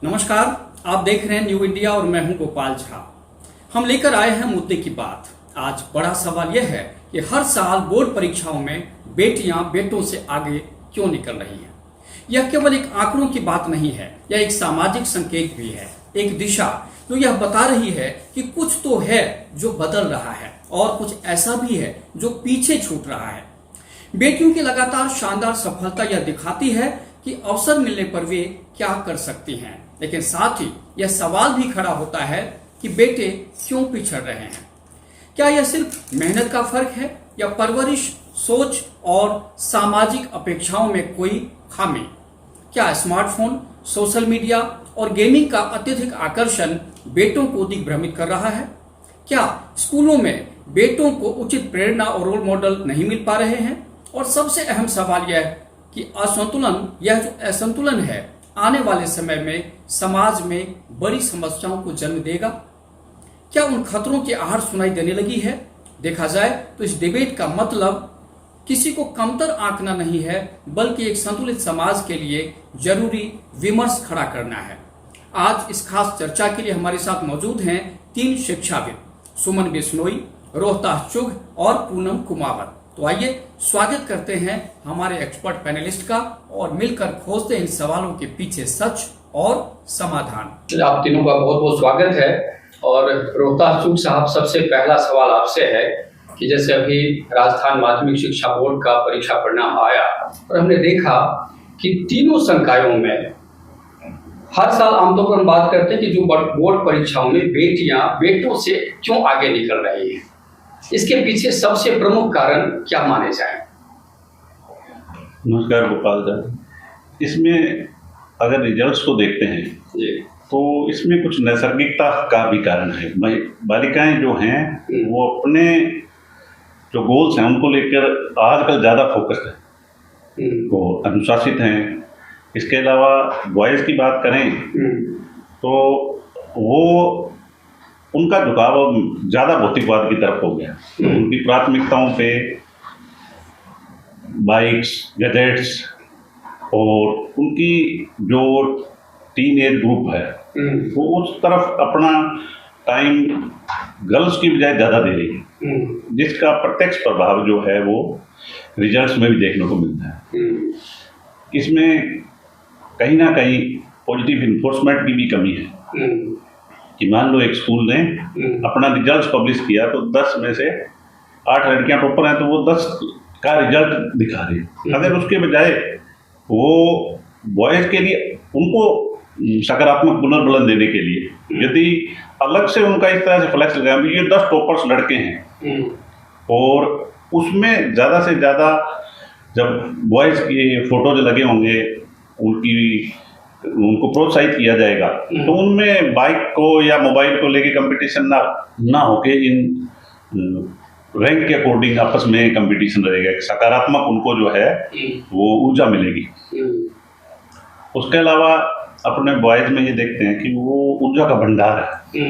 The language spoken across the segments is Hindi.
नमस्कार, आप देख रहे हैं न्यू इंडिया और मैं हूं गोपाल झा। हम लेकर आए हैं मुद्दे की बात। आज बड़ा सवाल यह है कि हर साल बोर्ड परीक्षाओं में बेटियां बेटों से आगे क्यों निकल रही हैं। यह केवल एक आंकड़ों की बात नहीं है, यह एक सामाजिक संकेत भी है, एक दिशा जो यह बता रही है कि कुछ तो है जो बदल रहा है और कुछ ऐसा भी है जो पीछे छूट रहा है। बेटियों की लगातार शानदार सफलता यह दिखाती है कि अवसर मिलने पर वे क्या कर सकती हैं, लेकिन साथ ही यह सवाल भी खड़ा होता है कि बेटे क्यों पिछड़ रहे हैं। क्या यह सिर्फ मेहनत का फर्क है या परवरिश, सोच और सामाजिक अपेक्षाओं में कोई खामी? क्या स्मार्टफोन, सोशल मीडिया और गेमिंग का अत्यधिक आकर्षण बेटों को दिग्भ्रमित कर रहा है? क्या स्कूलों में बेटों को उचित प्रेरणा और रोल मॉडल नहीं मिल पा रहे हैं? और सबसे अहम सवाल यह कि यह जो असंतुलन है आने वाले समय में समाज में बड़ी समस्याओं को जन्म देगा। क्या उन खतरों की आहट सुनाई देने लगी है? देखा जाए तो इस डिबेट का मतलब किसी को कमतर आंकना नहीं है, बल्कि एक संतुलित समाज के लिए जरूरी विमर्श खड़ा करना है। आज इस खास चर्चा के लिए हमारे साथ मौजूद हैं 3 शिक्षाविद, सुमन बिश्नोई, रोहतास चुघ और पूनम कुमावत। तो आइए स्वागत करते हैं हमारे एक्सपर्ट पैनलिस्ट का और मिलकर खोजते हैं इन सवालों के पीछे सच और समाधान। आप तीनों का बहुत बहुत स्वागत है। और रोहतास चुघ साहब, सबसे पहला सवाल आपसे है कि जैसे अभी राजस्थान माध्यमिक शिक्षा बोर्ड का परीक्षा परिणाम आया और हमने देखा कि तीनों संकायों में हर साल आमतौर पर हम बात करते हैं कि जो बोर्ड परीक्षाओं में बेटियां बेटों से क्यों आगे निकल रही हैं, इसके पीछे सबसे प्रमुख कारण क्या माने जाए? नमस्कार गोपाल जी। इसमें अगर रिजल्ट्स को देखते हैं जी, तो इसमें कुछ नैसर्गिकता का भी कारण है। बालिकाएं जो हैं वो अपने जो गोल्स हैं उनको लेकर आजकल ज़्यादा फोकस्ड है, वो अनुशासित हैं। इसके अलावा बॉयज़ की बात करें तो वो उनका झुकाव ज़्यादा भौतिकवाद की तरफ हो गया। उनकी प्राथमिकताओं पे बाइक्स, गैजेट्स और उनकी जो टीन एज ग्रुप है वो उस तरफ अपना टाइम गर्ल्स की बजाय ज़्यादा दे रही है, जिसका प्रत्यक्ष प्रभाव जो है वो रिजल्ट्स में भी देखने को मिलता है। इसमें कहीं ना कहीं पॉजिटिव इन्फोर्समेंट की भी कमी है कि मान लो एक स्कूल ने अपना रिजल्ट पब्लिश किया तो 10 में से 8 लड़कियां टॉपर हैं, तो वो 10 का रिजल्ट दिखा रही है। अगर उसके बजाय वो बॉयज़ के लिए उनको सकारात्मक पुनर्बलन देने के लिए यदि अलग से उनका इस तरह से फ्लैक्स लगाया, ये 10 टॉपर्स लड़के हैं और उसमें ज़्यादा से ज़्यादा जब बॉयज़ के फोटोज लगे होंगे उनको प्रोत्साहित किया जाएगा, तो उनमें बाइक को या मोबाइल को लेके कंपटीशन ना होके इन रैंक के अकॉर्डिंग आपस में कंपटीशन रहेगा। एक सकारात्मक उनको जो है वो ऊर्जा मिलेगी। उसके अलावा अपने बॉयज में ये देखते हैं कि वो ऊर्जा का भंडार है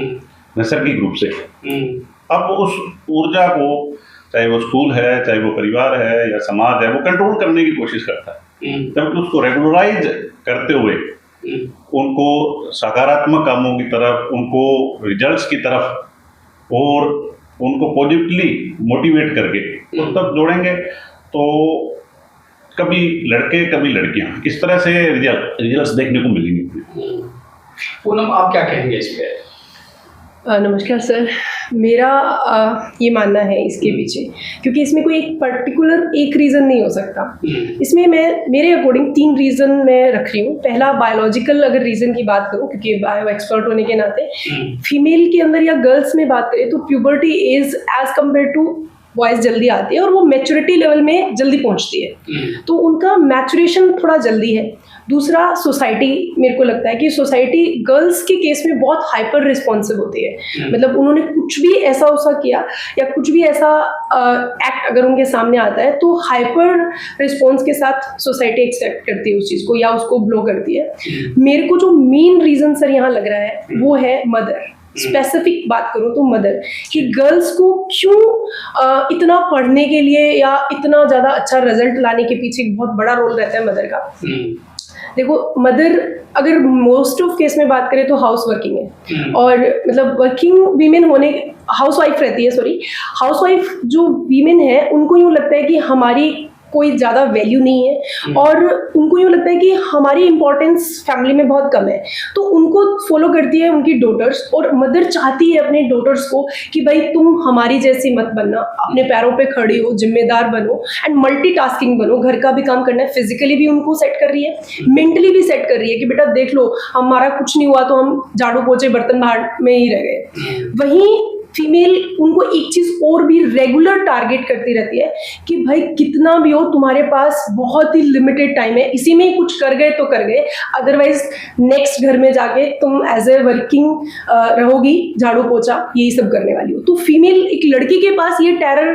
नैसर्गिक रूप से। अब उस ऊर्जा को चाहे वो स्कूल है, चाहे वो परिवार है या समाज है, वो कंट्रोल करने की कोशिश करता है। जबकि उसको रेगुलराइज करते हुए उनको सकारात्मक कामों की तरफ, उनको रिजल्ट्स की तरफ और उनको पॉजिटिवली मोटिवेट करके उस तक जोड़ेंगे तो कभी लड़के कभी लड़कियां इस तरह से रिजल्ट्स देखने को मिलेंगे। पूनम, आप क्या कहेंगे इस पे? नमस्कार सर, मेरा ये मानना है इसके पीछे, क्योंकि इसमें कोई एक पर्टिकुलर एक रीज़न नहीं हो सकता। इसमें मेरे अकॉर्डिंग 3 रीज़न मैं रख रही हूँ। पहला, बायोलॉजिकल अगर रीज़न की बात करूँ, क्योंकि बायो एक्सपर्ट होने के नाते फीमेल के अंदर या गर्ल्स में बात करें तो puberty age compare to boys जल्दी आती है और वो मैच्योरिटी लेवल में जल्दी पहुँचती है, तो उनका मैचुरेशन थोड़ा जल्दी है। दूसरा, सोसाइटी, मेरे को लगता है कि सोसाइटी गर्ल्स के केस में बहुत हाइपर रिस्पॉन्सिव होती है। मतलब उन्होंने कुछ भी ऐसा किया या कुछ भी ऐसा एक्ट अगर उनके सामने आता है तो हाइपर रिस्पॉन्स के साथ सोसाइटी एक्सेप्ट करती है उस चीज़ को या उसको ब्लो करती है। मेरे को जो मेन रीज़न सर यहाँ लग रहा है वो है मदर। स्पेसिफिक बात करूँ तो मदर, कि गर्ल्स को क्यों इतना पढ़ने के लिए या इतना ज़्यादा अच्छा रिजल्ट लाने के पीछे एक बहुत बड़ा रोल रहता है मदर का। देखो, मदर अगर मोस्ट ऑफ केस में बात करें तो हाउस वर्किंग है, और मतलब वर्किंग वीमेन होने, हाउस वाइफ रहती है, सॉरी, हाउस वाइफ जो वीमेन है उनको यूँ लगता है कि हमारी कोई ज़्यादा वैल्यू नहीं है, और उनको यूँ लगता है कि हमारी इम्पोर्टेंस फैमिली में बहुत कम है, तो उनको फॉलो करती है उनकी डॉटर्स, और मदर चाहती है अपने डॉटर्स को कि भाई तुम हमारी जैसी मत बनना, अपने पैरों पे खड़ी हो, जिम्मेदार बनो एंड मल्टीटास्किंग बनो, घर का भी काम करना है, फिजिकली भी उनको सेट कर रही है, मेंटली भी सेट कर रही है कि बेटा देख लो, हमारा कुछ नहीं हुआ तो हम झाड़ू पोछे बर्तन बाहर में ही रह गए। वहीं फीमेल उनको एक चीज़ और भी रेगुलर टारगेट करती रहती है कि भाई कितना भी हो तुम्हारे पास बहुत ही लिमिटेड टाइम है, इसी में ही कुछ कर गए तो कर गए, अदरवाइज नेक्स्ट घर में जाके तुम एज ए वर्किंग रहोगी, झाड़ू पोछा यही सब करने वाली हो। तो फीमेल एक लड़की के पास ये टेरर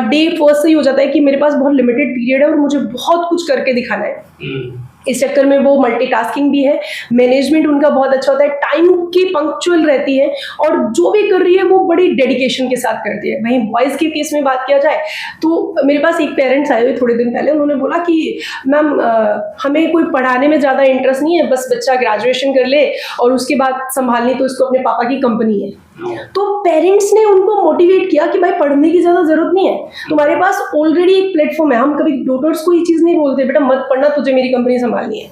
डे फर्स्ट से ही हो जाता है कि मेरे पास बहुत लिमिटेड पीरियड है और मुझे बहुत कुछ करके दिखाना है। इस चक्कर में वो मल्टीटास्किंग भी है, मैनेजमेंट उनका बहुत अच्छा होता है, टाइम की पंक्चुअल रहती है, और जो भी कर रही है वो बड़ी डेडिकेशन के साथ करती है। वहीं बॉयज़ के केस में बात किया जाए तो मेरे पास एक पेरेंट्स आए हुए थोड़े दिन पहले, उन्होंने बोला कि मैम हमें कोई पढ़ाने में ज़्यादा इंटरेस्ट नहीं है, बस बच्चा ग्रेजुएशन कर ले और उसके बाद संभालनी तो इसको अपने पापा की कंपनी है। तो पेरेंट्स ने उनको मोटिवेट किया कि भाई पढ़ने की ज़्यादा ज़रूरत नहीं है, तुम्हारे पास ऑलरेडी एक प्लेटफॉर्म है। हम कभी डॉटर्स को ये चीज़ नहीं बोलते बेटा मत पढ़ना, तुझे मेरी कंपनी संभालनी है,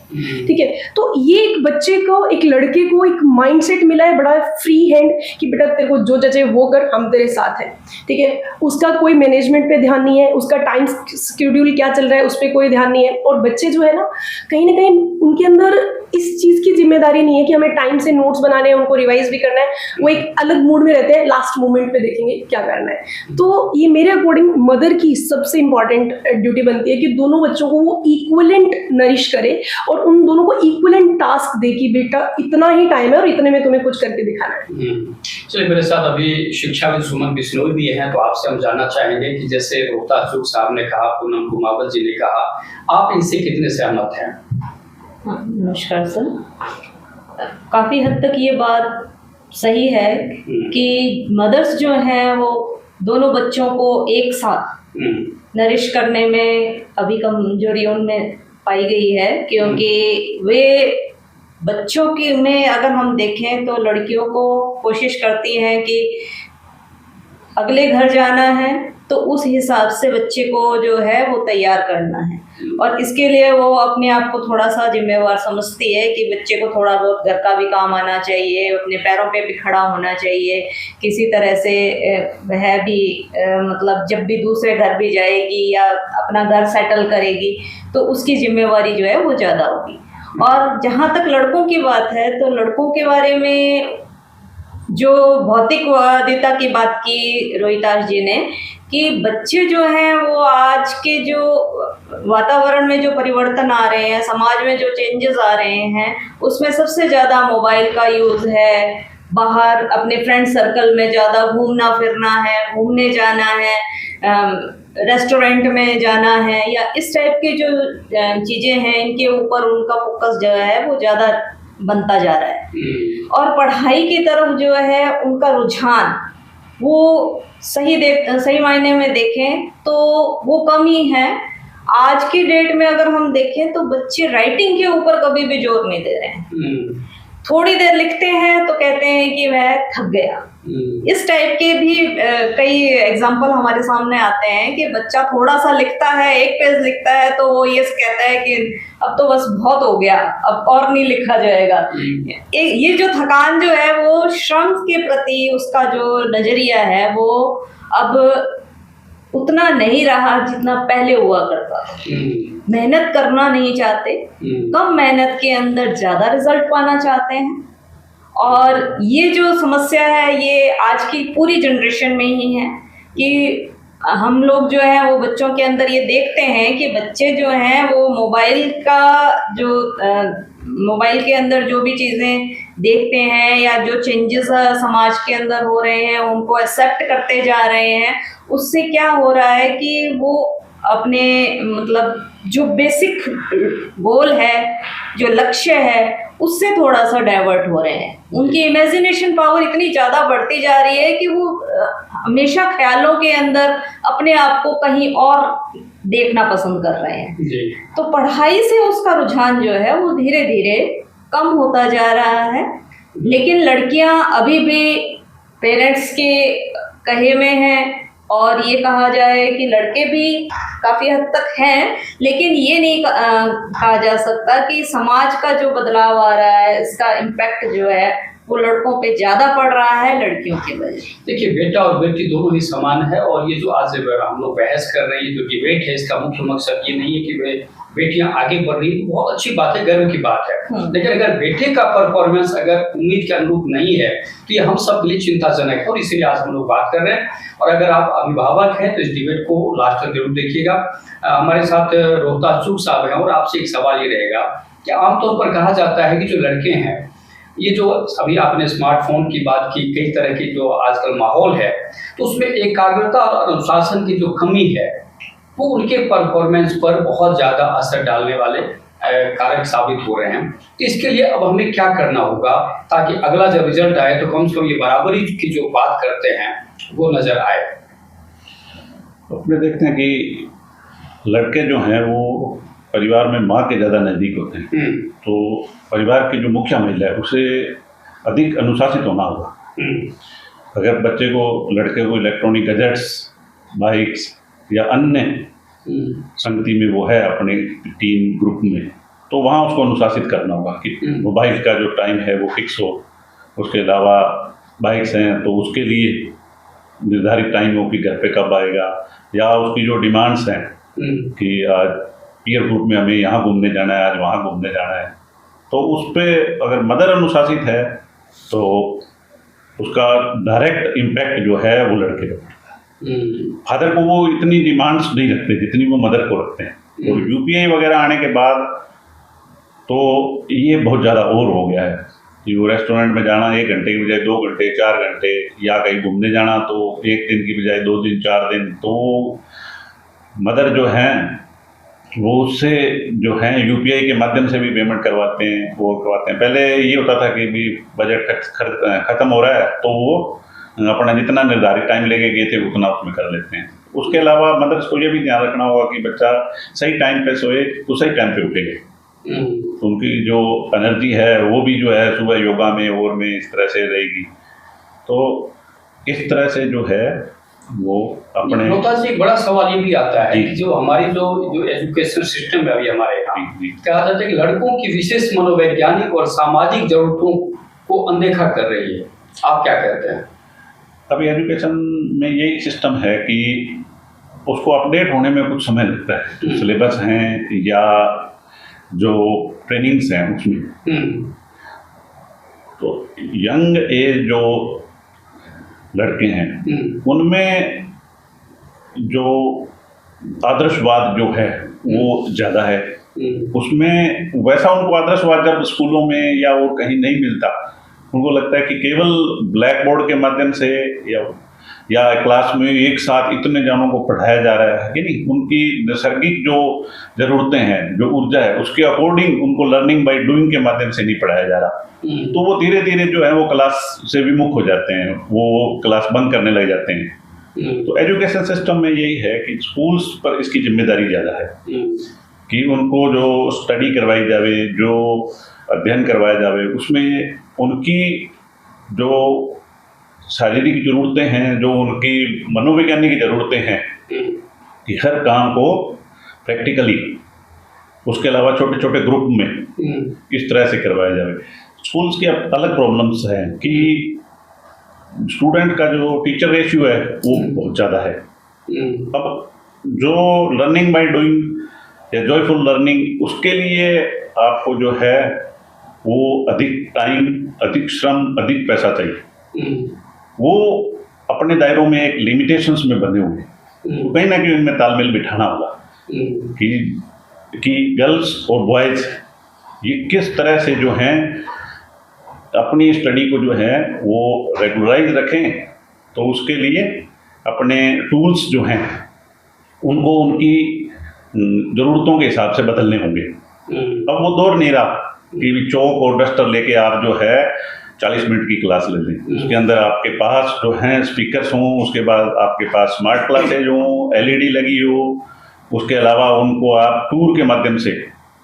ठीक है। तो ये एक बच्चे को, एक लड़के को एक माइंडसेट मिला है बड़ा फ्री हैंड कि बेटा तेरे को जो जचे वो कर, हम तेरे साथ हैं, ठीक है। उसका कोई मैनेजमेंट पे ध्यान नहीं है, उसका टाइम शेड्यूल क्या चल रहा है उस पर कोई ध्यान नहीं है। और बच्चे जो है ना कहीं उनके अंदर इस चीज़ की जिम्मेदारी नहीं है कि हमें टाइम से नोट्स बनाने हैं, उनको रिवाइज भी करना है, वो एक अलग मूड में रहते हैं, लास्ट मोमेंट पे देखेंगे क्या करना है। तो ये मेरे अकॉर्डिंग मदर की सबसे इंपॉर्टेंट ड्यूटी बनती है कि दोनों बच्चों को वो इक्वलेंट नरिश करे और उन दोनों को इक्वलेंट टास्क दे कि बेटा इतना ही टाइम है और इतने में तुम्हें कुछ करके दिखाना है। चलिए, मेरे साथ अभी शिक्षाविद सुमन बिश्नोई भी हैं, तो आपसे हम जानना चाहेंगे कि जैसे रोहतास चूक साहब ने कहा, पूनम कुमावत जी ने कहा, आप इनसे कितने सहमत हैं? हाँ, नमस्कार सर। काफ़ी हद तक ये बात सही है कि मदर्स जो हैं वो दोनों बच्चों को एक साथ नरिश करने में अभी कमजोरी उनमें पाई गई है, क्योंकि वे बच्चों की में अगर हम देखें तो लड़कियों को कोशिश करती हैं कि अगले घर जाना है तो उस हिसाब से बच्चे को जो है वो तैयार करना है, और इसके लिए वो अपने आप को थोड़ा सा जिम्मेवार समझती है कि बच्चे को थोड़ा बहुत घर का भी काम आना चाहिए, अपने पैरों पे भी खड़ा होना चाहिए, किसी तरह से वह भी मतलब जब भी दूसरे घर भी जाएगी या अपना घर सेटल करेगी तो उसकी जिम्मेवारी जो है वो ज़्यादा होगी। और जहाँ तक लड़कों की बात है तो लड़कों के बारे में जो भौतिकवादिता की बात की रोहिताश जी ने, कि बच्चे जो हैं वो आज के जो वातावरण में जो परिवर्तन आ रहे हैं, समाज में जो चेंजेस आ रहे हैं, उसमें सबसे ज़्यादा मोबाइल का यूज़ है, बाहर अपने फ्रेंड सर्कल में ज़्यादा घूमना फिरना है, घूमने जाना है, रेस्टोरेंट में जाना है, या इस टाइप की जो चीज़ें हैं इनके ऊपर उनका फोकस जो है वो ज़्यादा बनता जा रहा है। और पढ़ाई की तरफ जो है उनका रुझान वो सही मायने में देखें तो वो कम ही है। आज की डेट में अगर हम देखें तो बच्चे राइटिंग के ऊपर कभी भी जोर नहीं दे रहे हैं। थोड़ी देर लिखते हैं तो कहते हैं कि वह थक गया। इस टाइप के भी कई एग्जाम्पल हमारे सामने आते हैं कि बच्चा थोड़ा सा लिखता है, एक पेज लिखता है तो वो ये कहता है कि अब तो बस बहुत हो गया, अब और नहीं लिखा जाएगा। ये जो थकान जो है वो श्रम के प्रति उसका जो नजरिया है वो अब उतना नहीं रहा जितना पहले हुआ करता था। मेहनत करना नहीं चाहते, कम मेहनत के अंदर ज़्यादा रिजल्ट पाना चाहते हैं। और ये जो समस्या है ये आज की पूरी जनरेशन में ही है कि हम लोग जो है वो बच्चों के अंदर ये देखते हैं कि बच्चे जो हैं वो मोबाइल के अंदर जो भी चीज़ें देखते हैं या जो चेंजेस समाज के अंदर हो रहे हैं उनको एक्सेप्ट करते जा रहे हैं। उससे क्या हो रहा है कि वो अपने मतलब जो बेसिक गोल है, जो लक्ष्य है, उससे थोड़ा सा डाइवर्ट हो रहे हैं। उनकी इमेजिनेशन पावर इतनी ज़्यादा बढ़ती जा रही है कि वो हमेशा ख्यालों के अंदर अपने आप को कहीं और देखना पसंद कर रहे हैं। जी। तो पढ़ाई से उसका रुझान जो है वो धीरे धीरे कम होता जा रहा है, लेकिन लड़कियां अभी भी पेरेंट्स के कहे में हैं, और ये कहा जाए कि लड़के भी काफ़ी हद तक हैं, लेकिन ये नहीं कहा जा सकता कि समाज का जो बदलाव आ रहा है इसका इम्पैक्ट जो है वो लड़कों पे ज़्यादा पड़ रहा है लड़कियों के बजाय। देखिए, बेटा और बेटी दोनों ही समान है, और ये जो आज हम लोग बहस कर रहे हैं, जो डिबेट है, इसका मुख्य मकसद ये नहीं है कि बेटियां आगे बढ़ रही है, बहुत अच्छी बात है, गर्व की बात है। लेकिन अगर बेटे का परफॉर्मेंस अगर उम्मीद के अनुरूप नहीं है तो ये हम सब के लिए चिंताजनक है, और इसीलिए आज हम लोग बात कर रहे हैं। और अगर आप अभिभावक हैं तो इस डिबेट को लास्ट तक जरूर देखिएगा। हमारे साथ रोहतास चूक साहब हैं, और आपसे एक सवाल ये रहेगा कि आमतौर पर कहा जाता है कि जो लड़के हैं, ये जो अभी आपने स्मार्टफोन की बात की, कई तरह की जो आजकल माहौल है, तो उसमें एकाग्रता और अनुशासन की जो कमी है वो उनके परफॉर्मेंस पर बहुत ज़्यादा असर डालने वाले कारक साबित हो रहे हैं। तो इसके लिए अब हमें क्या करना होगा ताकि अगला जब रिजल्ट आए तो कम से कम ये बराबरी की जो बात करते हैं वो नज़र आए। अपने देखते हैं कि लड़के जो हैं वो परिवार में माँ के ज़्यादा नज़दीक होते हैं, तो परिवार की जो मुख्य महिला है उसे अधिक अनुशासित होना होगा। अगर बच्चे को, लड़के को इलेक्ट्रॉनिक गैजेट्स, बाइक्स या अन्य संगति में वो है अपने टीम ग्रुप में, तो वहाँ उसको अनुशासित करना होगा कि मोबाइल का जो टाइम है वो फिक्स हो। उसके अलावा बाइक्स हैं तो उसके लिए निर्धारित टाइम हो कि घर पे कब आएगा, या उसकी जो डिमांड्स हैं कि आज पीयर ग्रुप में हमें यहाँ घूमने जाना है, आज वहाँ घूमने जाना है, तो उस पर अगर मदर अनुशासित है तो उसका डायरेक्ट इम्पैक्ट जो है वो लड़के पर पड़ता है। फादर को वो इतनी डिमांड्स नहीं रखते जितनी वो मदर को रखते हैं। और यूपीआई वगैरह आने के बाद तो ये बहुत ज़्यादा और हो गया है कि वो रेस्टोरेंट में जाना 1 घंटे की बजाय 2 घंटे, 4 घंटे, या कहीं घूमने जाना तो 1 दिन की बजाय 2 दिन, 4 दिन। तो मदर जो हैं वो उससे जो हैं यूपीआई के माध्यम से भी पेमेंट करवाते हैं, वो करवाते हैं। पहले ये होता था कि भी बजट ख़त्म हो रहा है तो वो अपना जितना निर्धारित टाइम लेके गए थे उतना उसमें कर लेते हैं। उसके अलावा मदर्स को ये भी ध्यान रखना होगा कि बच्चा सही टाइम पे सोए तो सही टाइम पे उठेगा। तो उनकी जो एनर्जी है वो भी जो है सुबह योगा में और में इस तरह से रहेगी। तो इस तरह से जो है वो अपने रोहतास से एक बड़ा सवाल ये भी आता है कि जो हमारी जो एजुकेशन सिस्टम है अभी हमारे यहाँ, कहा जाता है कि लड़कों की विशेष मनोवैज्ञानिक और सामाजिक जरूरतों को अनदेखा कर रही है। आप क्या कहते हैं? अभी एजुकेशन में यही सिस्टम है कि उसको अपडेट होने में कुछ समय लगता है। सिलेबस हैं या जो ट्रेनिंग्स हैं उसमें, तो यंग एज जो लड़के हैं उनमें जो आदर्शवाद जो है वो ज़्यादा है। उसमें वैसा उनको आदर्शवाद जब स्कूलों में या वो कहीं नहीं मिलता, उनको लगता है कि केवल ब्लैक बोर्ड के माध्यम से या क्लास में एक साथ इतने जनों को पढ़ाया जा रहा है कि नहीं, उनकी नैसर्गिक जो ज़रूरतें हैं, जो ऊर्जा है, उसके अकॉर्डिंग उनको लर्निंग बाय डूइंग के माध्यम से नहीं पढ़ाया जा रहा। तो वो धीरे धीरे जो है वो क्लास से विमुख हो जाते हैं, वो क्लास बंद करने लग जाते हैं। तो एजुकेशन सिस्टम में यही है कि स्कूल्स पर इसकी जिम्मेदारी ज़्यादा है कि उनको जो स्टडी करवाई जावे, जो अध्ययन करवाया जावे, उसमें उनकी जो शारीरिक ज़रूरतें हैं, जो उनकी मनोवैज्ञानिक ज़रूरतें हैं कि हर काम को प्रैक्टिकली, उसके अलावा छोटे छोटे ग्रुप में इस तरह से करवाया जाए। स्कूल्स की अलग प्रॉब्लम्स हैं कि स्टूडेंट का जो टीचर रेशियो है वो बहुत ज़्यादा है। अब जो लर्निंग बाय डूइंग या जॉयफुल लर्निंग, उसके लिए आपको जो है वो अधिक टाइम, अधिक श्रम, अधिक पैसा चाहिए। वो अपने दायरों में एक लिमिटेशंस में बंधे हुए हैं। तो कहीं ना कहीं उनमें तालमेल बिठाना होगा कि गर्ल्स और बॉयज़ ये किस तरह से जो हैं अपनी स्टडी को जो है वो रेगुलराइज रखें। तो उसके लिए अपने टूल्स जो हैं उनको उनकी ज़रूरतों के हिसाब से बदलने होंगे। अब वो दौर नहीं रहा कि चौक और डस्टर लेके आप जो है 40 मिनट की क्लास ले लें। उसके अंदर आपके पास जो हैं स्पीकर्स हों, उसके बाद आपके पास स्मार्ट क्लासेज हों, LED लगी हो, उसके अलावा उनको आप टूर के माध्यम से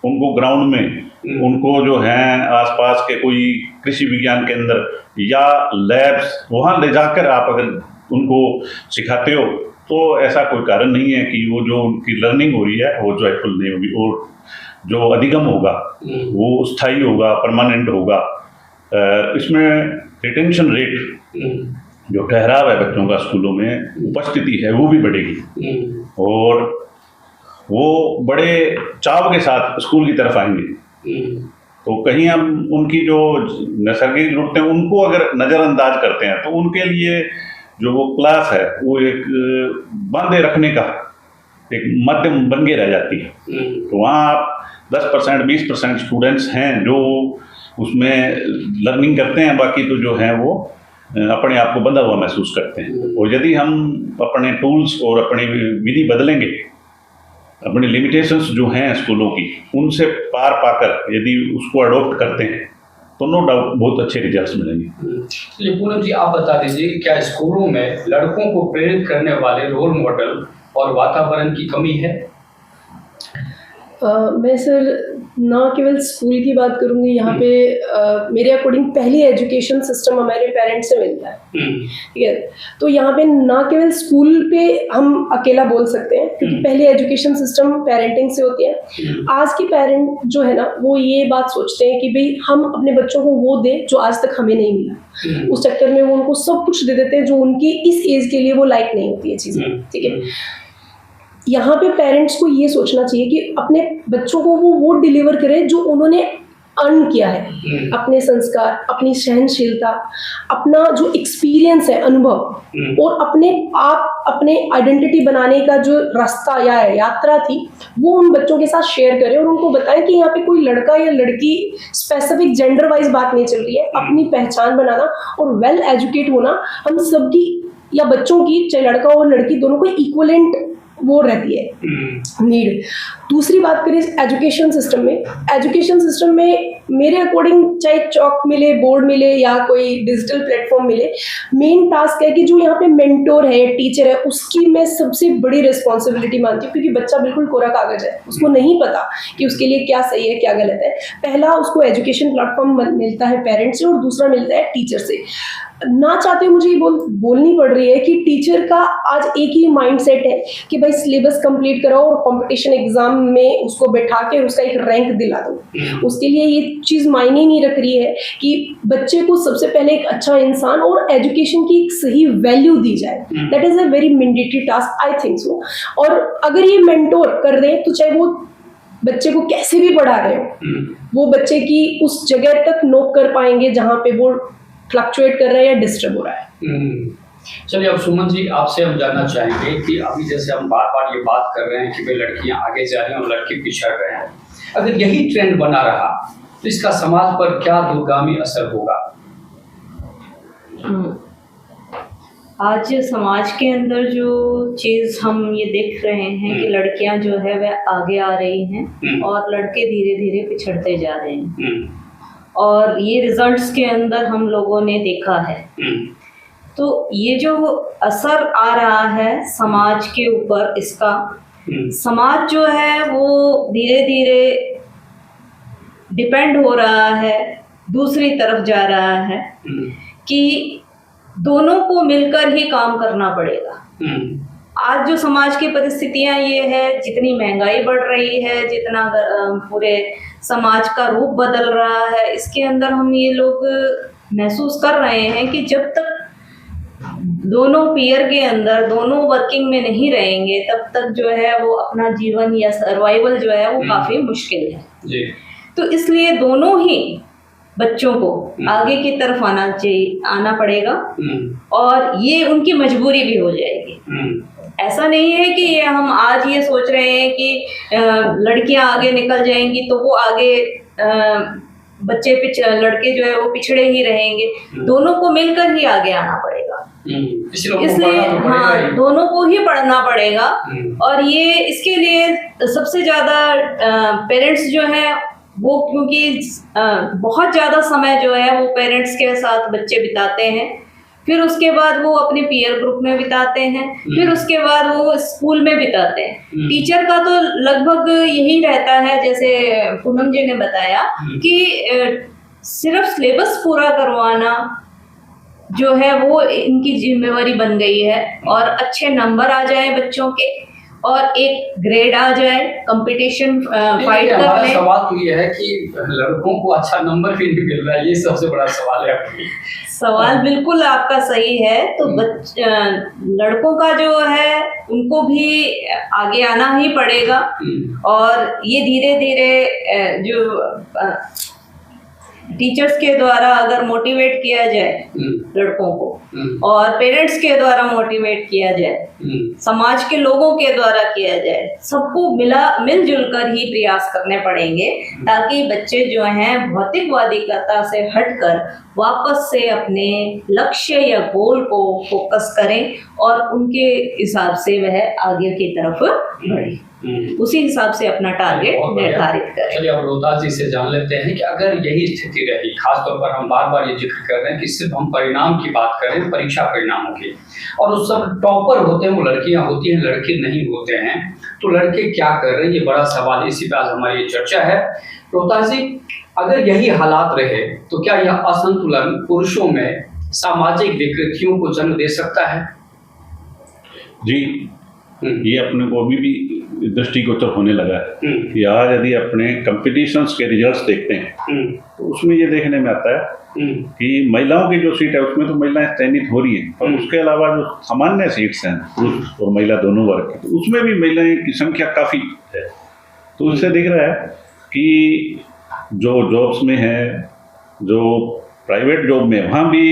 उनको ग्राउंड में उनको जो हैं आसपास के कोई कृषि विज्ञान केंद्र या लैब्स वहाँ ले जाकर आप अगर उनको सिखाते हो तो ऐसा कोई कारण नहीं है कि वो जो उनकी लर्निंग हो रही है वो जॉयफुल नहीं होगी, और जो अधिगम होगा वो स्थायी होगा, परमानेंट होगा। इसमें रिटेंशन रेट जो ठहराव है बच्चों का स्कूलों में, उपस्थिति है वो भी बढ़ेगी और वो बड़े चाव के साथ स्कूल की तरफ आएंगे। तो कहीं हम उनकी जो नैसर्गिक जरूरतें उनको अगर नज़रअंदाज करते हैं तो उनके लिए जो वो क्लास है वो एक बांधे रखने का एक माध्यम बन के रह जाती है। तो वहाँ आप 10% 20% स्टूडेंट्स हैं जो उसमें लर्निंग करते हैं, बाकी तो जो हैं वो अपने आप को बंधा हुआ महसूस करते हैं। और यदि हम अपने टूल्स और अपनी विधि बदलेंगे, अपनी लिमिटेशंस जो हैं स्कूलों की उनसे पार पाकर यदि उसको अडॉप्ट करते हैं तो नो डाउट बहुत अच्छे रिजल्ट्स मिलेंगे। चलिए पूनम जी, आप बता दीजिए कि क्या स्कूलों में लड़कों को प्रेरित करने वाले रोल मॉडल और वातावरण की कमी है? मैं सर ना केवल स्कूल की बात करूँगी, यहाँ पे मेरे अकॉर्डिंग पहली एजुकेशन सिस्टम हमारे पेरेंट्स से मिलता है, ठीक है। तो यहाँ पे ना केवल स्कूल पे हम अकेला बोल सकते हैं क्योंकि पहली एजुकेशन सिस्टम पेरेंटिंग से होती है। आज के पेरेंट जो है ना वो ये बात सोचते हैं कि भाई हम अपने बच्चों को वो दें जो आज तक हमें नहीं मिला, उस चक्कर में वो उनको सब कुछ दे देते हैं जो उनकी इस एज के लिए वो लायक नहीं होती है चीज़ें, ठीक है। यहाँ पे पेरेंट्स को ये सोचना चाहिए कि अपने बच्चों को वो डिलीवर करें जो उन्होंने अर्न किया है, अपने संस्कार, अपनी सहनशीलता, अपना जो एक्सपीरियंस है, अनुभव, और अपने आइडेंटिटी बनाने का जो रास्ता या यात्रा थी वो उन बच्चों के साथ शेयर करें और उनको बताएं कि यहाँ पे कोई लड़का या लड़की स्पेसिफिक जेंडर वाइज बात नहीं चल रही है। अपनी पहचान बनाना और वेल एजुकेट होना हम सबकी या बच्चों की, चाहे लड़का और लड़की दोनों को इक्वलेंट वो रहती है नीड। दूसरी बात करें एजुकेशन सिस्टम में मेरे अकॉर्डिंग चाहे चौक मिले, बोर्ड मिले या कोई डिजिटल प्लेटफॉर्म मिले, मेन टास्क है कि जो यहाँ पे मेंटोर है, टीचर है, उसकी मैं सबसे बड़ी रिस्पॉन्सिबिलिटी मानती हूँ क्योंकि बच्चा बिल्कुल कोरा कागज है, उसको नहीं पता कि उसके लिए क्या सही है क्या गलत है। पहला उसको एजुकेशन प्लेटफॉर्म मिलता है पेरेंट्स से और दूसरा मिलता है टीचर से। ना चाहते मुझे ये बोलनी पड़ रही है कि टीचर का आज एक ही माइंडसेट है कि भाई सिलेबस कंप्लीट कराओ और कंपटीशन एग्जाम में उसको बैठा के उसका एक रैंक दिला दो। उसके लिए ये चीज़ मायने नहीं रख रही है कि बच्चे को सबसे पहले एक अच्छा इंसान और एजुकेशन की एक सही वैल्यू दी जाए। That is a very mandatory task, I think so. और अगर ये मेंटोर कर रहे हैं तो चाहे वो बच्चे को कैसे भी पढ़ा रहे हो, वो बच्चे की उस जगह तक नोक कर पाएंगे जहाँ पे वो फ्लक्चुएट कर रहा है या डिस्टर्ब हो रहा है। चलिए अब सुमन जी, आपसे हम जानना चाहेंगे कि अभी जैसे हम बार बार ये बात कर रहे हैं कि भाई लड़कियां आगे जा रही हैं और लड़के पिछड़ रहे हैं, अगर यही ट्रेंड बना रहा तो इसका समाज पर क्या दूरगामी असर होगा? आज समाज के अंदर जो चीज़ हम ये देख रहे हैं कि लड़कियां जो है वह आगे आ रही हैं और लड़के धीरे धीरे पिछड़ते जा रहे हैं, और ये रिजल्ट्स के अंदर हम लोगों ने देखा है। तो ये जो असर आ रहा है समाज के ऊपर, इसका समाज जो है वो धीरे धीरे डिपेंड हो रहा है, दूसरी तरफ जा रहा है कि दोनों को मिलकर ही काम करना पड़ेगा। आज जो समाज की परिस्थितियां ये है, जितनी महंगाई बढ़ रही है, जितना पूरे समाज का रूप बदल रहा है, इसके अंदर हम ये लोग महसूस कर रहे हैं कि जब तक दोनों पीयर के अंदर दोनों वर्किंग में नहीं रहेंगे तब तक जो है वो अपना जीवन या सर्वाइवल जो है वो काफ़ी मुश्किल है जी। तो इसलिए दोनों ही बच्चों को आगे की तरफ आना पड़ेगा और ये उनकी मजबूरी भी हो जाएगी। ऐसा नहीं है कि ये हम आज ये सोच रहे हैं कि लड़कियां आगे निकल जाएंगी तो वो आगे लड़के जो है वो पिछड़े ही रहेंगे। दोनों को मिलकर ही आगे आना पड़ेगा। इसलिए हाँ, दोनों को ही पढ़ना पड़ेगा। और ये इसके लिए सबसे ज्यादा पेरेंट्स जो है वो, क्योंकि बहुत ज़्यादा समय जो है वो पेरेंट्स के साथ बच्चे बिताते हैं, फिर उसके बाद वो अपने पीयर ग्रुप में बिताते हैं, फिर उसके बाद वो स्कूल में बिताते हैं। टीचर का तो लगभग यही रहता है, जैसे पूनम जी ने बताया कि सिर्फ सिलेबस पूरा करवाना जो है वो इनकी जिम्मेवारी बन गई है, और अच्छे नंबर आ जाए बच्चों के और एक ग्रेड आ जाए, कंपटीशन फाइट कर हमारा ले। सवाल तो ये है कि लड़कों को अच्छा नंबर भी नहीं मिल रहा है, ये सबसे बड़ा सवाल है आपकी। सवाल बिल्कुल आपका सही है। तो लड़कों का जो है उनको भी आगे आना ही पड़ेगा, और ये धीरे धीरे जो टीचर्स के द्वारा अगर मोटिवेट किया जाए लड़कों को, और पेरेंट्स के द्वारा मोटिवेट किया जाए, समाज के लोगों के द्वारा किया जाए, सबको मिलजुल कर ही प्रयास करने पड़ेंगे, ताकि बच्चे जो हैं भौतिकवादिकता से हटकर वापस से अपने लक्ष्य या गोल को फोकस करें और उनके हिसाब से वह आगे की तरफ बढ़े, उसी हिसाब से अपना टारगेट निर्धारित करें। चलिए अब रोहतास जी से जान लेते हैं कि अगर यही स्थिति रही, खासतौर पर हम बार बार ये जिक्र कर रहे हैं कि सिर्फ हम परिणाम की बात करें, परीक्षा परिणामों की, और उस सब टॉपर होते हैं वो लड़कियां होती हैं, लड़के नहीं होते हैं, तो लड़के क्या कर रहे हैं, ये बड़ा सवाल है। इसी पे आज हमारी ये चर्चा है। रोहतास जी, अगर यही हालात रहे तो क्या यह असंतुलन पुरुषों में सामाजिक विकृतियों को जन्म दे सकता है? जी, ये अपने को अभी भी दृष्टिगोचर होने लगा है कि आज यदि अपने कंपटीशंस के रिजल्ट्स देखते हैं तो उसमें ये देखने में आता है कि महिलाओं की जो सीट है उसमें तो महिलाएं चयनित हो रही हैं, और उसके अलावा जो सामान्य सीट्स हैं पुरुष और महिला दोनों वर्ग की, तो उसमें भी महिलाएं की संख्या काफ़ी है। तो उससे दिख रहा है कि जो जॉब्स में है, जो प्राइवेट जॉब में, वहाँ भी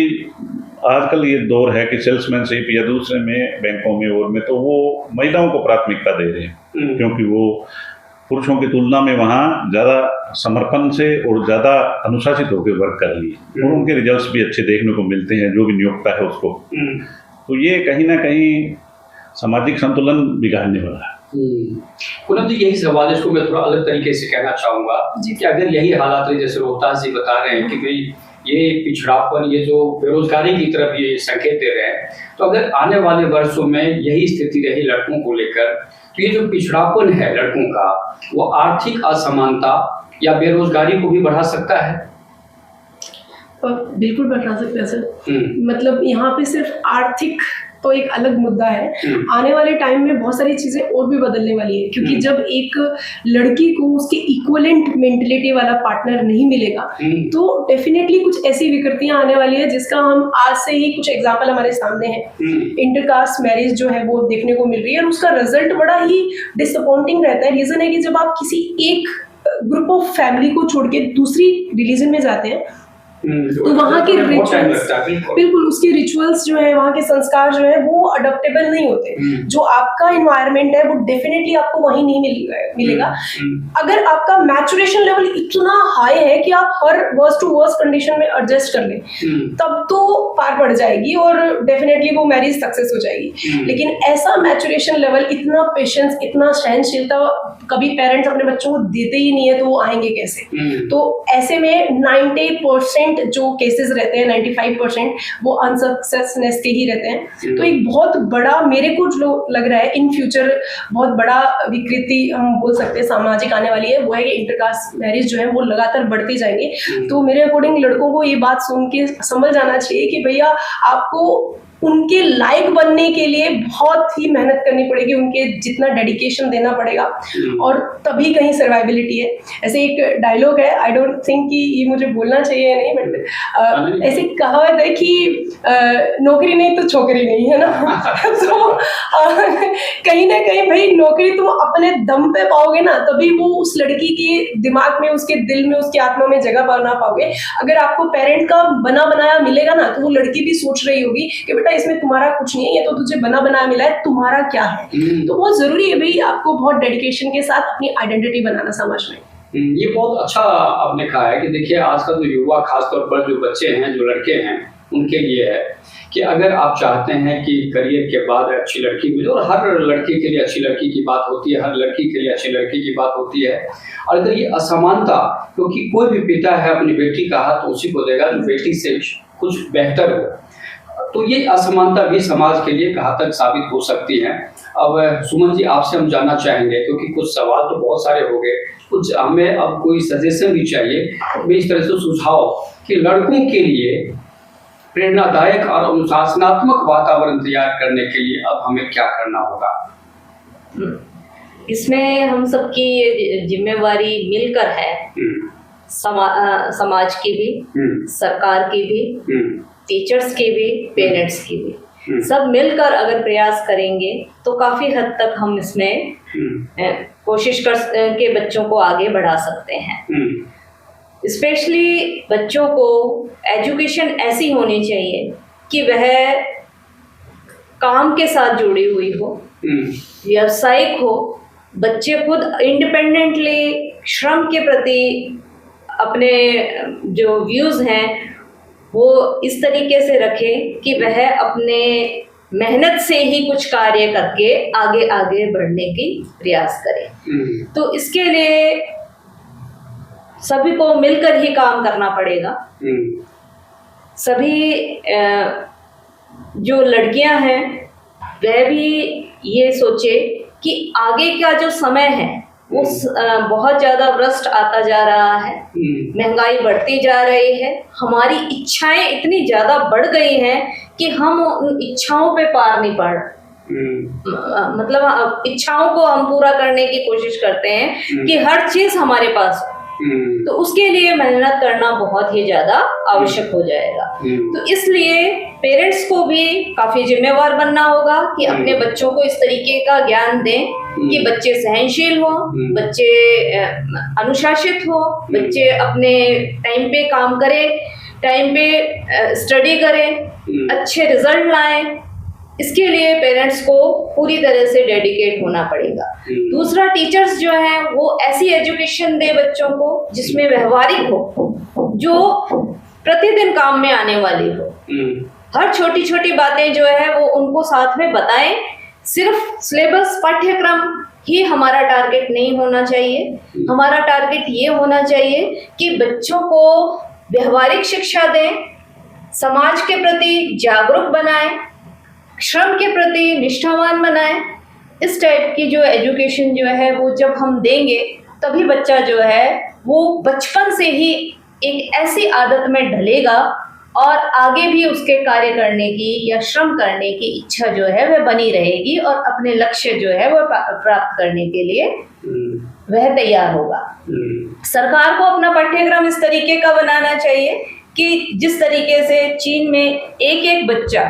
आजकल ये दौर है कि सेल्समैनशिप या दूसरे में बैंकों में और में तो वो महिलाओं को प्राथमिकता दे रहे हैं, क्योंकि वो पुरुषों की तुलना में वहाँ ज़्यादा समर्पण से और ज़्यादा अनुशासित होकर वर्क कर लिए, और उनके रिजल्ट्स भी अच्छे देखने को मिलते हैं जो भी नियोक्ता है उसको। तो ये कहीं ना कहीं सामाजिक संतुलन बिगाड़ने वाला है। पूनम जी, यही सवाल है, इसको मैं थोड़ा अलग तरीके से कहना चाहूँगा कि अगर यही हालात रहे, जैसे रोहतास जी बता रहे हैं कि भाई ये पिछड़ापन, ये जो बेरोजगारी की तरफ ये संकेत दे रहे हैं, तो अगर आने वाले वर्षों में यही स्थिति रही लड़कों को लेकर, तो ये जो पिछड़ापन है लड़कों का, वो आर्थिक असमानता या बेरोजगारी को भी बढ़ा सकता है। बिल्कुल बढ़ा सकते हैं सर। मतलब यहाँ पे सिर्फ आर्थिक तो एक अलग मुद्दा है, आने वाले टाइम में बहुत सारी चीज़ें और भी बदलने वाली है, क्योंकि जब एक लड़की को उसके इक्वलेंट मेंटलिटी वाला पार्टनर नहीं मिलेगा तो डेफिनेटली कुछ ऐसी विकृतियां आने वाली है, जिसका हम आज से ही कुछ एग्जाम्पल हमारे सामने हैं। इंटरकास्ट मैरिज जो है वो देखने को मिल रही है, और उसका रिजल्ट बड़ा ही डिसअपॉइंटिंग रहता है। रीज़न है कि जब आप किसी एक ग्रुप ऑफ फैमिली को छोड़ के दूसरी रिलीजन में जाते हैं तो वहाँ के रिचुअल्स, बिल्कुल उसके रिचुअल्स जो है, वहाँ के संस्कार जो है वो अडॉप्टेबल नहीं होते। जो आपका इन्वायरमेंट है वो डेफिनेटली आपको वहीं नहीं मिलेगा। अगर आपका मैचुरेशन लेवल इतना हाई है कि आप हर वर्स्ट टू वर्स्ट कंडीशन में एडजस्ट कर लें, तब तो पार पड़ जाएगी और डेफिनेटली वो मैरिज सक्सेस हो जाएगी। लेकिन ऐसा मैचुरेशन लेवल, इतना पेशेंस, इतना सहनशीलता कभी पेरेंट्स अपने बच्चों को देते ही नहीं है, तो वो आएंगे कैसे? तो ऐसे में 90% जो केसेस रहते हैं, 95% वो अनसक्सेसनेस के ही रहते हैं। तो एक बहुत बड़ा, मेरे को जो लग रहा है इन फ्यूचर बहुत बड़ा विकृति हम बोल सकते हैं सामाजिक आने वाली है, वो है कि इंटरकास्ट मैरिज जो है वो लगातार बढ़ते जाएंगे। तो मेरे अकॉर्डिंग लड़कों को ये बात सुन के समझ जाना चाहिए कि भैया आपको उनके लायक बनने के लिए बहुत ही मेहनत करनी पड़ेगी, उनके जितना डेडिकेशन देना पड़ेगा, और तभी कहीं सर्वाइबिलिटी है। ऐसे एक डायलॉग है, आई डोंट थिंक कि ये मुझे बोलना चाहिए या नहीं, बट ऐसे कहावत है कि नौकरी नहीं तो छोकरी नहीं, है ना। तो कहीं ना कहीं भाई नौकरी तुम अपने दम पे पाओगे ना, तभी वो उस लड़की के दिमाग में, उसके दिल में, उसकी आत्मा में जगह बना पाओगे। अगर आपको पेरेंट का बना बनाया मिलेगा ना, तो वो लड़की भी सोच रही होगी कि बेटा इसमें तुम्हारा कुछ नहीं है, ये तो तुझे बना बनाया मिला है, तुम्हारा क्या है। तो बहुत जरूरी है भाई आपको बहुत डेडिकेशन के साथ अपनी आइडेंटिटी बनाना समाज में। ये बहुत अच्छा आपने कहा है कि देखिए आज का जो युवा, खासतौर पर जो बच्चे हैं, जो लड़के हैं, उनके लिए है कि अगर आप चाहते हैं कि करियर के बाद अच्छी लड़की मिले, और हर लड़के के लिए अच्छी लड़की की बात होती है, हर लड़की के लिए अच्छी लड़की की बात होती है, और अगर ये असमानता, क्योंकि कोई भी पिता है अपनी बेटी का हाथ उसी को देगा जो बेटी से कुछ बेहतर हो, तो ये असमानता भी समाज के लिए घातक साबित हो सकती है। अब सुमन जी, आपसे हम जानना चाहेंगे, क्योंकि कुछ सवाल तो बहुत सारे हो गए, कुछ हमें अब कोई सजेशन भी चाहिए, मैं इस तरह से सुझाव कि लड़कों के लिए प्रेरणादायक और अनुशासनात्मक वातावरण तैयार करने के लिए अब हमें क्या करना होगा? इसमें हम सबकी ये जिम्मेवारी मिलकर है, समाज की भी, सरकार की भी, टीचर्स की भी, पेरेंट्स की भी। सब मिलकर अगर प्रयास करेंगे तो काफ़ी हद तक हम इसमें कोशिश कर के बच्चों को आगे बढ़ा सकते हैं। स्पेशली बच्चों को एजुकेशन ऐसी होनी चाहिए कि वह काम के साथ जुड़ी हुई हो, व्यावसायिक हो, बच्चे खुद इंडिपेंडेंटली श्रम के प्रति अपने जो व्यूज़ हैं वो इस तरीके से रखें कि वह अपने मेहनत से ही कुछ कार्य करके आगे आगे बढ़ने की प्रयास करें। तो इसके लिए सभी को मिलकर ही काम करना पड़ेगा। सभी जो लड़कियां हैं वह भी ये सोचे कि आगे का जो समय है वो बहुत ज़्यादा भ्रष्ट आता जा रहा है, महंगाई बढ़ती जा रही है, हमारी इच्छाएं इतनी ज़्यादा बढ़ गई हैं कि हम उन इच्छाओं पे पार नहीं पड़, मतलब इच्छाओं को हम पूरा करने की कोशिश करते हैं कि हर चीज़ हमारे पास हो। तो उसके लिए मेहनत करना बहुत ही ज़्यादा आवश्यक हो जाएगा। तो इसलिए पेरेंट्स को भी काफ़ी जिम्मेवार बनना होगा कि अपने बच्चों को इस तरीके का ज्ञान दें कि बच्चे सहनशील हो, बच्चे अनुशासित हो, बच्चे अपने टाइम पे काम करें, टाइम पे स्टडी करें, अच्छे रिजल्ट लाएं। इसके लिए पेरेंट्स को पूरी तरह से डेडिकेट होना पड़ेगा। दूसरा, टीचर्स जो हैं वो ऐसी एजुकेशन दे बच्चों को जिसमें व्यवहारिक हो, जो प्रतिदिन काम में आने वाली हो। हर छोटी छोटी बातें जो है वो उनको साथ में बताएं। सिर्फ सिलेबस पाठ्यक्रम ही हमारा टारगेट नहीं होना चाहिए। हमारा टारगेट ये होना चाहिए कि बच्चों को व्यवहारिक शिक्षा दें, समाज के प्रति जागरूक बनाएं, श्रम के प्रति निष्ठावान बनाएं। इस टाइप की जो एजुकेशन जो है वो जब हम देंगे तभी बच्चा जो है वो बचपन से ही एक ऐसी आदत में ढलेगा और आगे भी उसके कार्य करने की या श्रम करने की इच्छा जो है वह बनी रहेगी और अपने लक्ष्य जो है वह प्राप्त करने के लिए वह तैयार होगा। सरकार को अपना पाठ्यक्रम इस तरीके का बनाना चाहिए कि जिस तरीके से चीन में एक एक बच्चा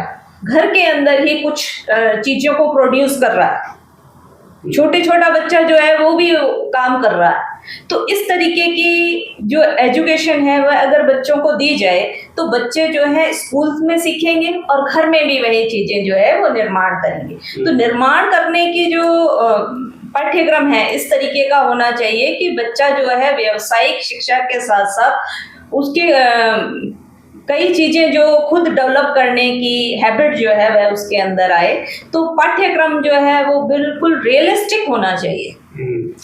घर के अंदर ही कुछ चीज़ों को प्रोड्यूस कर रहा है, छोटा बच्चा जो है वो भी काम कर रहा है। तो इस तरीके की जो एजुकेशन है वह अगर बच्चों को दी जाए तो बच्चे जो है स्कूल में सीखेंगे और घर में भी वही चीज़ें जो है वो निर्माण करेंगे। तो निर्माण करने की जो पाठ्यक्रम है इस तरीके का होना चाहिए कि बच्चा जो है व्यावसायिक शिक्षा के साथ साथ उसके कई चीज़ें जो खुद डेवलप करने की हैबिट जो है वह उसके अंदर आए। तो पाठ्यक्रम जो है वो बिल्कुल रियलिस्टिक होना चाहिए।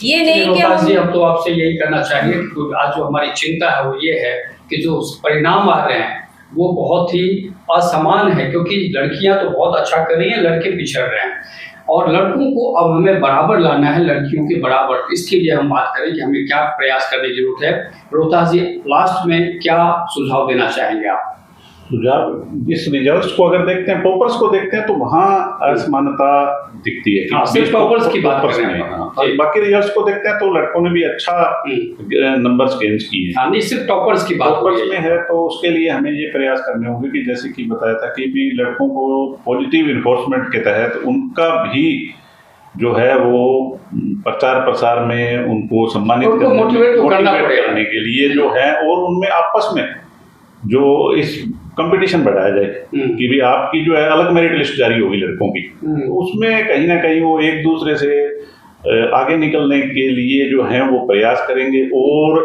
ये नहीं कि हम तो आपसे यही करना चाहेंगे कि आज जो हमारी चिंता है वो ये है कि जो परिणाम आ रहे हैं वो बहुत ही असमान है, क्योंकि लड़कियां तो बहुत अच्छा कर रही हैं, लड़के पिछड़ रहे हैं और लड़कों को अब हमें बराबर लाना है, लड़कियों के बराबर। इसके लिए हम बात करें कि हमें क्या प्रयास करने की जरूरत है। रोहतास जी, लास्ट में क्या सुझाव देना चाहेंगे आप? सुझाव, इस रिजल्ट्स को अगर देखते हैं, टॉपर्स को देखते हैं तो वहाँ असमानता दिखती है। हाँ, सिर्फ टॉपर्स की बात कर रहे हैं। बाकी रिजल्ट्स को देखते हैं तो लड़कों ने भी अच्छा नंबर्स गेन्स किए हैं। हाँ, नहीं सिर्फ टॉपर्स की बात टॉपर्स में है तो उसके लिए हमें ये प्रयास करने होंगे कि जैसे कि बताया था कि भी लड़कों को पॉजिटिव इन्फोर्समेंट के तहत उनका भी जो है वो प्रचार प्रसार में उनको सम्मानित करने के लिए जो है और उनमें आपस में जो इस कंपटीशन बढ़ाया जाए कि भी आपकी जो है अलग मेरिट लिस्ट जारी होगी लड़कों की, तो उसमें कहीं ना कहीं वो एक दूसरे से आगे निकलने के लिए जो है वो प्रयास करेंगे और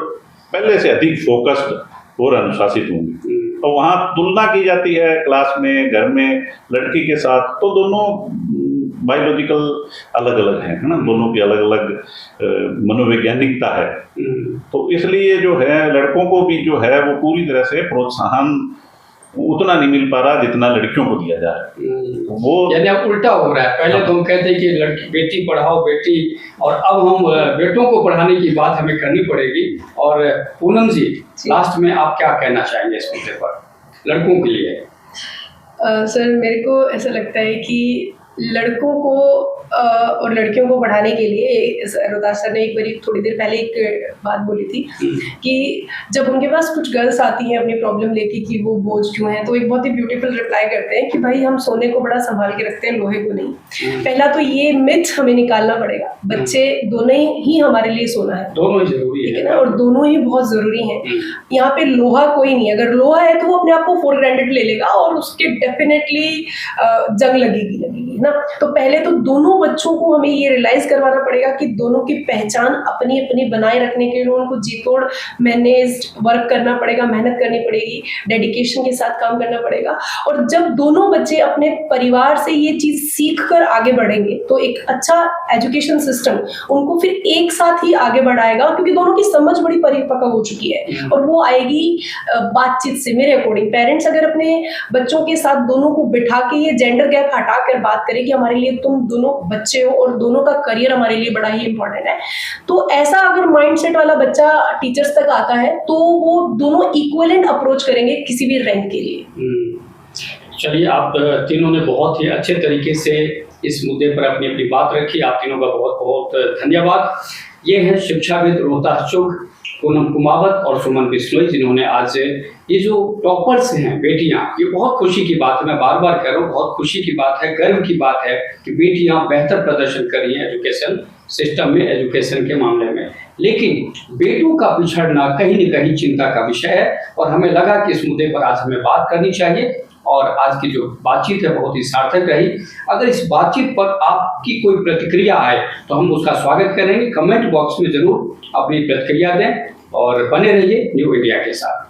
पहले से अधिक फोकस्ड और अनुशासित होंगे। तो वहाँ तुलना की जाती है क्लास में, घर में लड़की के साथ, तो दोनों बायोलॉजिकल अलग अलग है ना, दोनों की अलग अलग मनोवैज्ञानिकता है। तो इसलिए जो है लड़कों को भी जो है वो पूरी तरह से प्रोत्साहन उतना नहीं मिल पा रहा जितना लड़कियों को दिया जा रहा है। तो वो यानी अब उल्टा हो रहा है। पहले तो हम कहते हैं कि लड़की बेटी पढ़ाओ बेटी, और अब हम बेटों को पढ़ाने की बात हमें करनी पड़ेगी। और पूनम जी, लास्ट में आप क्या कहना चाहेंगे इस मुद्दे पर लड़कों के लिए? सर मेरे को ऐसा लगता है कि लड़कों को और लड़कियों को पढ़ाने के लिए रोहतास सर ने एक बार थोड़ी देर पहले एक बात बोली थी कि जब उनके पास कुछ गर्ल्स आती हैं अपनी प्रॉब्लम लेके कि वो बोझ क्यों हैं, तो एक बहुत ही ब्यूटीफुल रिप्लाई करते हैं कि भाई हम सोने को बड़ा संभाल के रखते हैं, लोहे को नहीं। पहला तो ये मिथ हमें निकालना पड़ेगा। बच्चे दोनों ही हमारे लिए सोना है, दोनों ही जरूरी है ना, और दोनों ही बहुत ज़रूरी हैं। यहाँ पे लोहा कोई नहीं, अगर लोहा है तो वो अपने आप को फॉर ग्रांटेड ले लेगा और उसके डेफिनेटली जंग लगेगी है ना। तो पहले तो दोनों बच्चों को हमें ये रियलाइज करवाना पड़ेगा कि दोनों की पहचान अपनी अपनी बनाए रखने के लिए उनको जी तोड़ मैनेज्ड वर्क करना पड़ेगा, मेहनत करनी पड़ेगी, डेडिकेशन के साथ काम करना पड़ेगा। और जब दोनों बच्चे अपने परिवार से ये चीज़ सीख कर आगे बढ़ेंगे तो एक अच्छा एजुकेशन सिस्टम उनको फिर एक साथ ही आगे बढ़ाएगा, क्योंकि दोनों की समझ बड़ी परिपक्व हो चुकी है और वो आएगी बातचीत से। मेरे अकॉर्डिंग पेरेंट्स अगर अपने बच्चों के साथ दोनों को बिठा के ये जेंडर गैप हटा कर बात करें कि हमारे लिए तुम दोनों बच्चे हो और दोनों का करियर हमारे लिए बड़ा ही इंपॉर्टेंट है, तो ऐसा अगर माइंडसेट वाला बच्चा टीचर्स तक आता है तो वो दोनों इक्विवेलेंट अप्रोच करेंगे किसी भी रैंक के लिए। चलिए, आप तीनों ने बहुत ही अच्छे तरीके से इस मुद्दे पर अपनी अपनी बात रखी। आप तीनों का बहुत बहुत धन्यवाद। ये है शिक्षाविद रोहतास चौक पूनम कुमावत और सुमन बिश्नोई, जिन्होंने आज ये जो टॉपर्स हैं बेटियां, ये बहुत खुशी की बात है, मैं बार बार कह रहा हूँ, बहुत खुशी की बात है, गर्व की बात है कि बेटियां बेहतर प्रदर्शन कर रही हैं एजुकेशन सिस्टम में, एजुकेशन के मामले में। लेकिन बेटों का पिछड़ना कहीं न कहीं चिंता का विषय है और हमें लगा कि इस मुद्दे पर आज हमें बात करनी चाहिए। और आज की जो बातचीत है बहुत ही सार्थक रही। अगर इस बातचीत पर आपकी कोई प्रतिक्रिया आए तो हम उसका स्वागत करेंगे। कमेंट बॉक्स में जरूर अपनी प्रतिक्रिया दें और बने रहिए न्यू इंडिया के साथ।